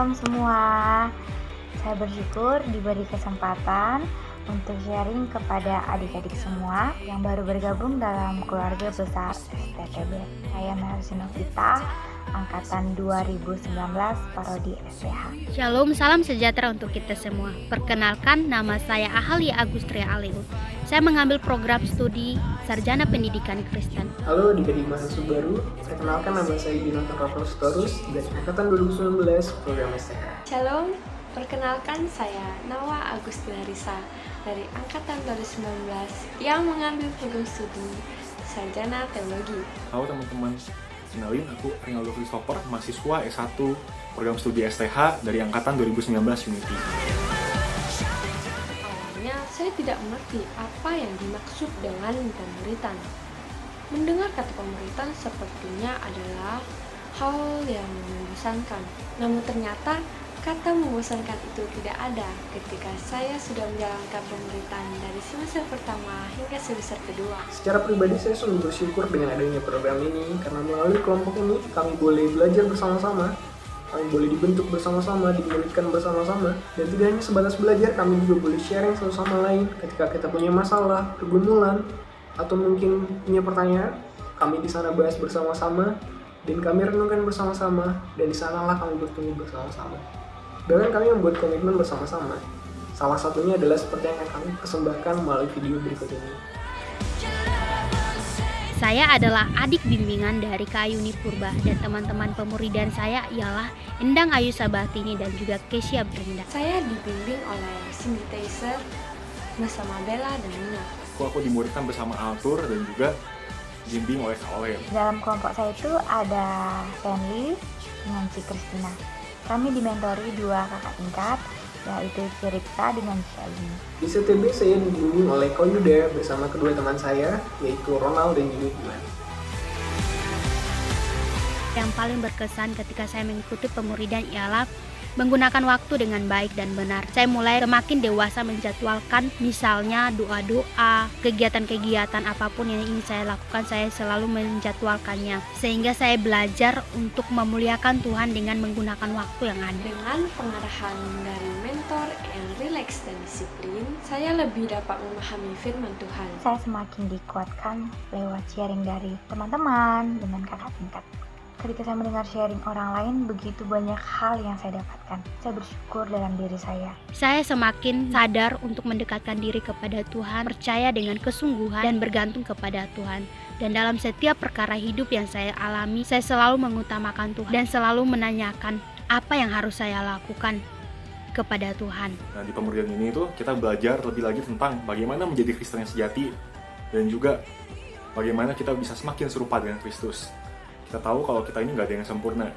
Shalom semua. Saya bersyukur diberi kesempatan untuk sharing kepada adik-adik semua yang baru bergabung dalam keluarga besar STTB. Saya Mercy Novita, angkatan 2019, Prodi STH. Shalom, salam sejahtera untuk kita semua. Perkenalkan, nama saya Ahalia Agustria Aleu. Saya mengambil program studi Sarjana Pendidikan Kristen. Halo adik-adik mahasiswa baru, saya kenalkan nama saya Jonathan Rafael Sitorus dari angkatan 2019 program STH. Shalom, perkenalkan saya Nawa Agustina Risa dari angkatan 2019 yang mengambil program studi Sarjana Teologi. Halo teman-teman, kenalin aku Rinaldo Christopher, mahasiswa S1 program studi STH dari angkatan 2019 Unity. Awalnya saya tidak mengerti apa yang dimaksud dengan pemuritan. Mendengar kata pemuritan sepertinya adalah hal yang membosankan. Namun ternyata kata membosankan itu tidak ada ketika saya sudah menjalankan pemuritan dari semester pertama hingga semester kedua. Secara pribadi saya sungguh bersyukur dengan adanya program ini karena melalui kelompok ini kami boleh belajar bersama-sama, kami boleh dibentuk bersama-sama, dimuridkan bersama-sama, dan tidak hanya sebatas belajar, kami juga boleh sharing satu sama lain ketika kita punya masalah, pergumulan, atau mungkin punya pertanyaan, kami di sana bahas bersama-sama, dan kami renungkan bersama-sama, dan di sanalah kami bertumbuh bersama-sama. Bahkan kami membuat komitmen bersama-sama. Salah satunya adalah seperti yang akan kami persembahkan melalui video berikut ini. Saya adalah adik bimbingan dari Kayuni Purba dan teman-teman pemuridan saya ialah Endang Ayu Sabatini dan juga Kesia Brenda. Saya dibimbing oleh Cindy Teiser bersama Bella dan Nina. Aku dimuridkan bersama Altur dan juga dibimbing oleh Kak Olem. Dalam kelompok saya itu ada Stanley dengan Ci Kristina. Kami dimentori dua kakak tingkat, yaitu Ciripta dengan Shalini. Di STB saya dibimbing oleh Ko Yuda bersama kedua teman saya, yaitu Ronald dan juga Dilan. Yang paling berkesan ketika saya mengikuti pemuridan ialah menggunakan waktu dengan baik dan benar. Saya mulai semakin dewasa menjadwalkan misalnya doa-doa, kegiatan-kegiatan apapun yang ingin saya lakukan, saya selalu menjadwalkannya. Sehingga saya belajar untuk memuliakan Tuhan dengan menggunakan waktu yang ada. Dengan pengarahan dari mentor yang rileks dan disiplin, saya lebih dapat memahami firman Tuhan. Saya semakin dikuatkan lewat sharing dari teman-teman dengan kakak tingkat. Ketika saya mendengar sharing orang lain, begitu banyak hal yang saya dapatkan. Saya bersyukur dalam diri saya. Saya semakin sadar untuk mendekatkan diri kepada Tuhan, percaya dengan kesungguhan dan bergantung kepada Tuhan. Dan dalam setiap perkara hidup yang saya alami, saya selalu mengutamakan Tuhan dan selalu menanyakan apa yang harus saya lakukan kepada Tuhan. Nah, di pemuridan ini tuh kita belajar lebih lagi tentang bagaimana menjadi Kristen yang sejati dan juga bagaimana kita bisa semakin serupa dengan Kristus. Kita tahu kalau kita ini nggak ada yang sempurna.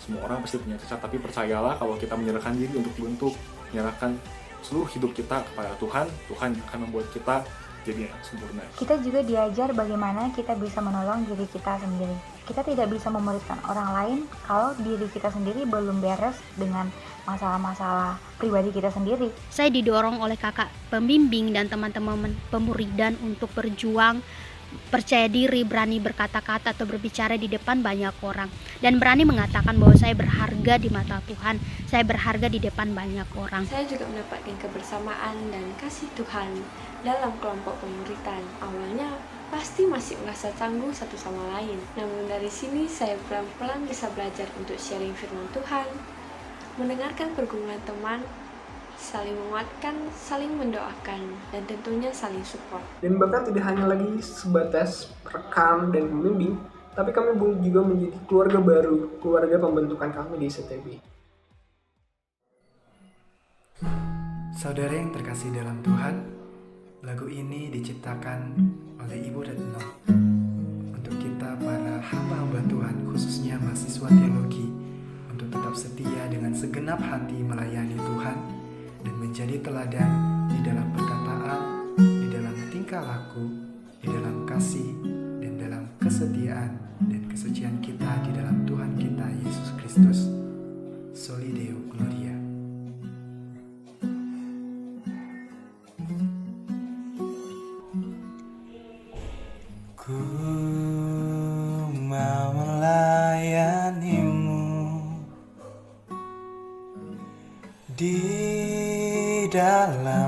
Semua orang pasti punya cacat, tapi percayalah kalau kita menyerahkan diri untuk dibentuk, menyerahkan seluruh hidup kita kepada Tuhan, Tuhan akan membuat kita jadi yang sempurna. Kita juga diajar bagaimana kita bisa menolong diri kita sendiri. Kita tidak bisa memuridkan orang lain kalau diri kita sendiri belum beres dengan masalah-masalah pribadi kita sendiri. Saya didorong oleh kakak pembimbing dan teman-teman pemuridan untuk berjuang, percaya diri, berani berkata-kata atau berbicara di depan banyak orang, dan berani mengatakan bahwa saya berharga di mata Tuhan, saya berharga di depan banyak orang. Saya juga mendapatkan kebersamaan dan kasih Tuhan dalam kelompok pemuritan. Awalnya pasti masih merasa canggung satu sama lain, namun dari sini saya pelan-pelan bisa belajar untuk sharing firman Tuhan, mendengarkan pergumulan teman, saling menguatkan, saling mendoakan, dan tentunya saling support. Dan bahkan tidak hanya lagi sebatas rekan dan pembimbing, tapi kami juga menjadi keluarga baru, keluarga pembentukan kami di STB. Saudara yang terkasih dalam Tuhan, lagu ini diciptakan oleh Ibu Retno untuk kita para hamba-hamba Tuhan, khususnya mahasiswa teologi, untuk tetap setia dengan segenap hati melayani Tuhan dan menjadi teladan di dalam perkataan, di dalam tingkah laku, di dalam kasih, dan dalam kesetiaan dan kesucian kita di dalam Tuhan kita Yesus Kristus. Soli Deo Gloria. Ku mau melayanimu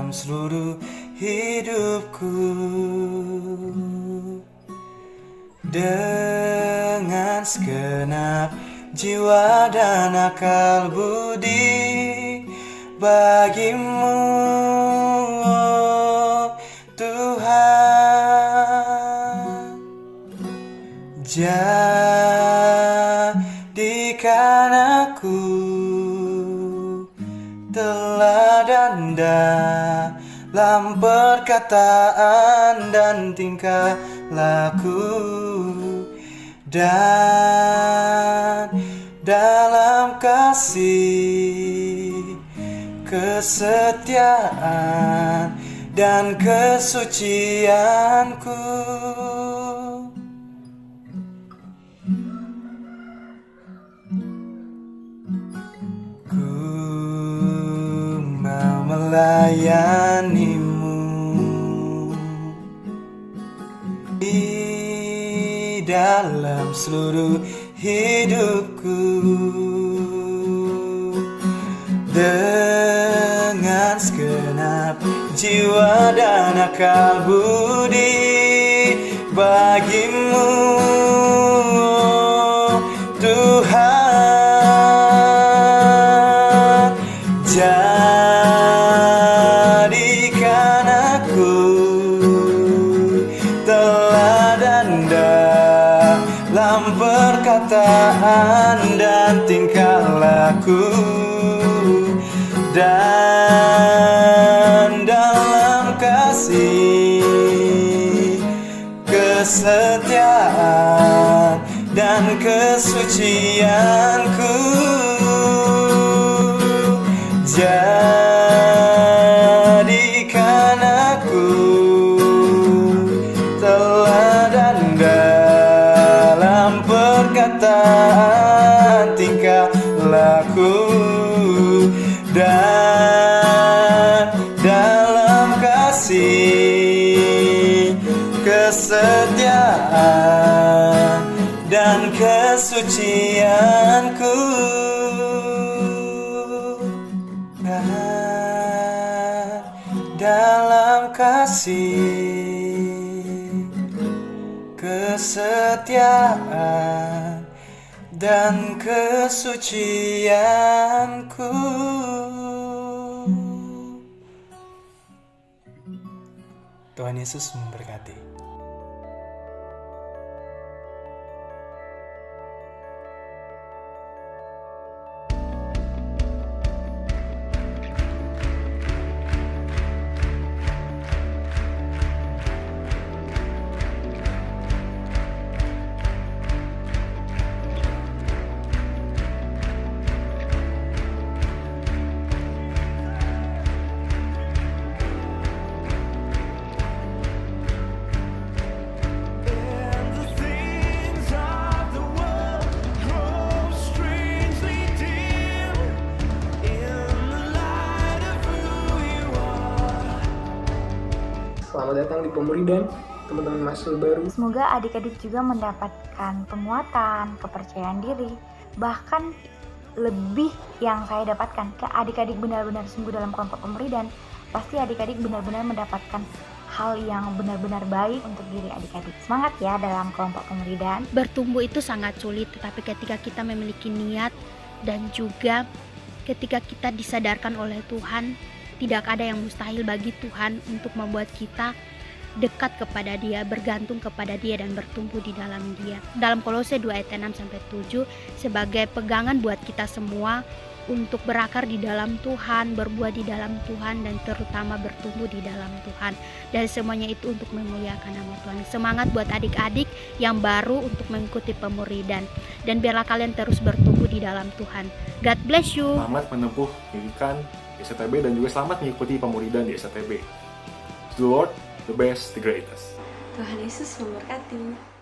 dalam seluruh hidupku. Dengan segenap jiwa dan akal budi bagimu, oh Tuhan. Jadikan aku teladan dalam perkataan dan tingkah laku, dan dalam kasih, kesetiaan dan kesucianku. Ku mau melayanimu di dalam seluruh hidupku. Dengan segenap jiwa dan akal budi bagimu, oh Tuhan. Jadikan aku teladan dalam perkataan dan tingkah laku, dan dalam kasih, kesetiaan dan kesucianku. Jadikan aku teladan dalam perkataan, tingkah laku, dan dalam kasih, kesetiaan dan kesucianku. Dan dalam kasih, kesetiaan dan kesucianku. Tuhan Yesus memberkati. Selamat datang di Pemuridan, teman-teman mahasiswa baru. Semoga adik-adik juga mendapatkan penguatan, kepercayaan diri, bahkan lebih yang saya dapatkan ke adik-adik benar-benar sungguh dalam kelompok Pemuridan. Pasti adik-adik benar-benar mendapatkan hal yang benar-benar baik untuk diri adik-adik. Semangat ya dalam kelompok Pemuridan. Bertumbuh itu sangat sulit, tetapi ketika kita memiliki niat dan juga ketika kita disadarkan oleh Tuhan, tidak ada yang mustahil bagi Tuhan untuk membuat kita dekat kepada Dia, bergantung kepada Dia dan bertumbuh di dalam Dia. Dalam Kolose 2 ayat 6-7 sebagai pegangan buat kita semua untuk berakar di dalam Tuhan, berbuah di dalam Tuhan, dan terutama bertumbuh di dalam Tuhan. Dan semuanya itu untuk memuliakan nama Tuhan. Semangat buat adik-adik yang baru untuk mengikuti Pemuridan, dan biarlah kalian terus bertumbuh di dalam Tuhan. God bless you. Selamat menempuh pendidikan di STB dan juga selamat mengikuti Pemuridan di STB. The Lord, the best, the greatest. Tuhan Yesus memberkati.